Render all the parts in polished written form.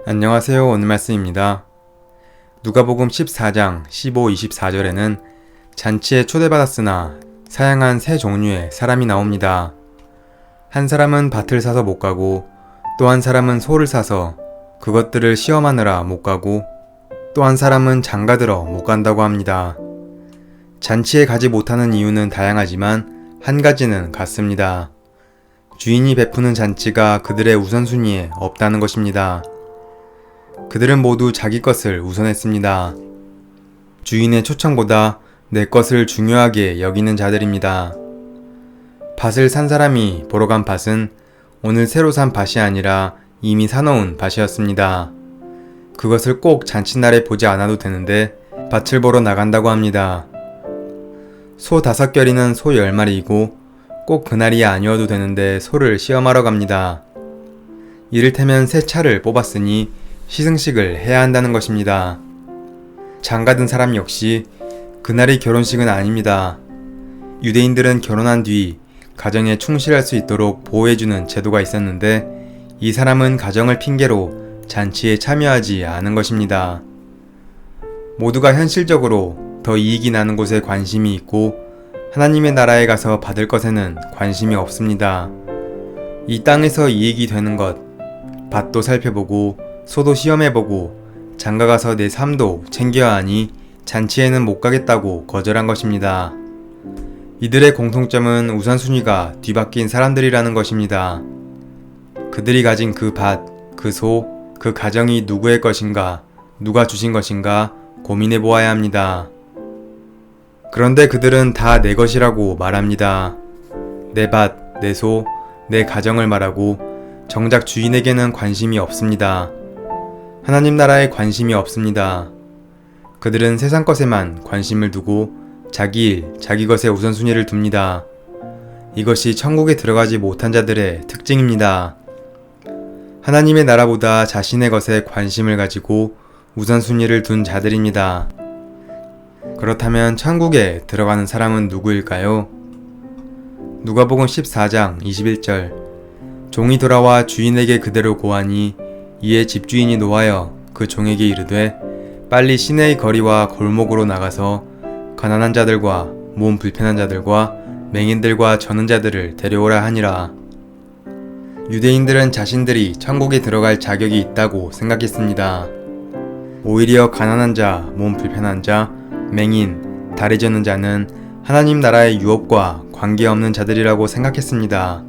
안녕하세요. 오늘 말씀입니다. 누가복음 14장 15, 24절에는 잔치에 초대받았으나 사양한 세 종류의 사람이 나옵니다. 한 사람은 밭을 사서 못 가고, 또 한 사람은 소를 사서 그것들을 시험하느라 못 가고, 또 한 사람은 장가들어 못 간다고 합니다. 잔치에 가지 못하는 이유는 다양하지만 한 가지는 같습니다. 주인이 베푸는 잔치가 그들의 우선순위에 없다는 것입니다. 그들은 모두 자기 것을 우선했습니다. 주인의 초청보다 내 것을 중요하게 여기는 자들입니다. 밭을 산 사람이 보러 간 밭은 오늘 새로 산 밭이 아니라 이미 사놓은 밭이었습니다. 그것을 꼭 잔칫날에 보지 않아도 되는데 밭을 보러 나간다고 합니다. 소 5결이는 소 10마리이고 꼭 그날이 아니어도 되는데 소를 시험하러 갑니다. 이를테면 새 차를 뽑았으니 시승식을 해야 한다는 것입니다. 장가든 사람 역시 그날이 결혼식은 아닙니다. 유대인들은 결혼한 뒤 가정에 충실할 수 있도록 보호해주는 제도가 있었는데 이 사람은 가정을 핑계로 잔치에 참여하지 않은 것입니다. 모두가 현실적으로 더 이익이 나는 곳에 관심이 있고 하나님의 나라에 가서 받을 것에는 관심이 없습니다. 이 땅에서 이익이 되는 것, 밭도 살펴보고 소도 시험해보고 장가가서 내 삶도 챙겨야 하니 잔치에는 못 가겠다고 거절한 것입니다. 이들의 공통점은 우선순위가 뒤바뀐 사람들이라는 것입니다. 그들이 가진 그 밭, 그 소, 그 가정이 누구의 것인가, 누가 주신 것인가 고민해 보아야 합니다. 그런데 그들은 다 내 것이라고 말합니다. 내 밭, 내 소, 내 가정을 말하고 정작 주인에게는 관심이 없습니다. 하나님 나라에 관심이 없습니다. 그들은 세상 것에만 관심을 두고 자기 일, 자기 것에 우선순위를 둡니다. 이것이 천국에 들어가지 못한 자들의 특징입니다. 하나님의 나라보다 자신의 것에 관심을 가지고 우선순위를 둔 자들입니다. 그렇다면 천국에 들어가는 사람은 누구일까요? 누가복음 14장 21절 종이 돌아와 주인에게 그대로 고하니 이에 집주인이 노하여 그 종에게 이르되 빨리 시내의 거리와 골목으로 나가서 가난한 자들과 몸 불편한 자들과 맹인들과 저는 자들을 데려오라 하니라. 유대인들은 자신들이 천국에 들어갈 자격이 있다고 생각했습니다. 오히려 가난한 자, 몸 불편한 자, 맹인, 다리 저는 자는 하나님 나라의 유업과 관계없는 자들이라고 생각했습니다.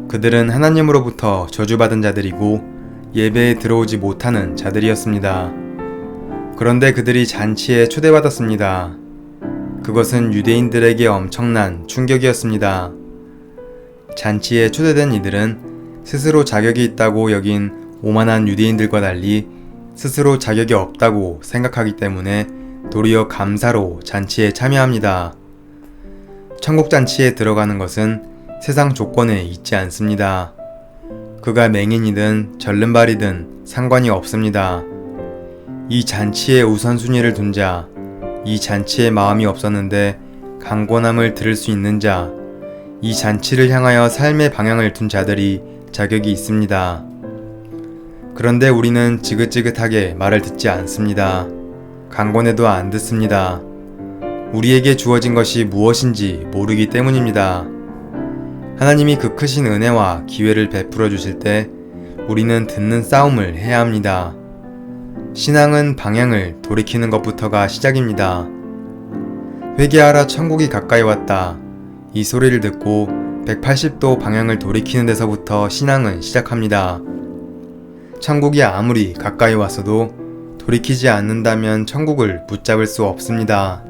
그들은 하나님으로부터 저주받은 자들이고 예배에 들어오지 못하는 자들이었습니다. 그런데 그들이 잔치에 초대받았습니다. 그것은 유대인들에게 엄청난 충격이었습니다. 잔치에 초대된 이들은 스스로 자격이 있다고 여긴 오만한 유대인들과 달리 스스로 자격이 없다고 생각하기 때문에 도리어 감사로 잔치에 참여합니다. 천국 잔치에 들어가는 것은 세상 조건에 있지 않습니다. 그가 맹인이든 절름발이든 상관이 없습니다. 이 잔치에 우선순위를 둔 자, 이 잔치에 마음이 없었는데 강권함을 들을 수 있는 자, 이 잔치를 향하여 삶의 방향을 둔 자들이 자격이 있습니다. 그런데 우리는 지긋지긋하게 말을 듣지 않습니다. 강권해도 안 듣습니다. 우리에게 주어진 것이 무엇인지 모르기 때문입니다. 하나님이 그 크신 은혜와 기회를 베풀어 주실 때 우리는 듣는 싸움을 해야 합니다. 신앙은 방향을 돌이키는 것부터가 시작입니다. 회개하라 천국이 가까이 왔다. 이 소리를 듣고 180도 방향을 돌이키는 데서부터 신앙은 시작합니다. 천국이 아무리 가까이 왔어도 돌이키지 않는다면 천국을 붙잡을 수 없습니다.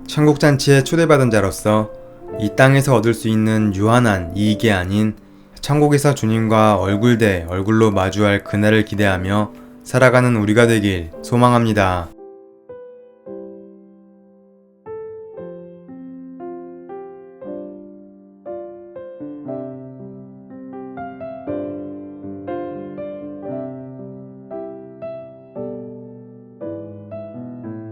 천국 잔치에 초대받은 자로서 이 땅에서 얻을 수 있는 유한한 이익이 아닌 천국에서 주님과 얼굴 대 얼굴로 마주할 그날을 기대하며 살아가는 우리가 되길 소망합니다.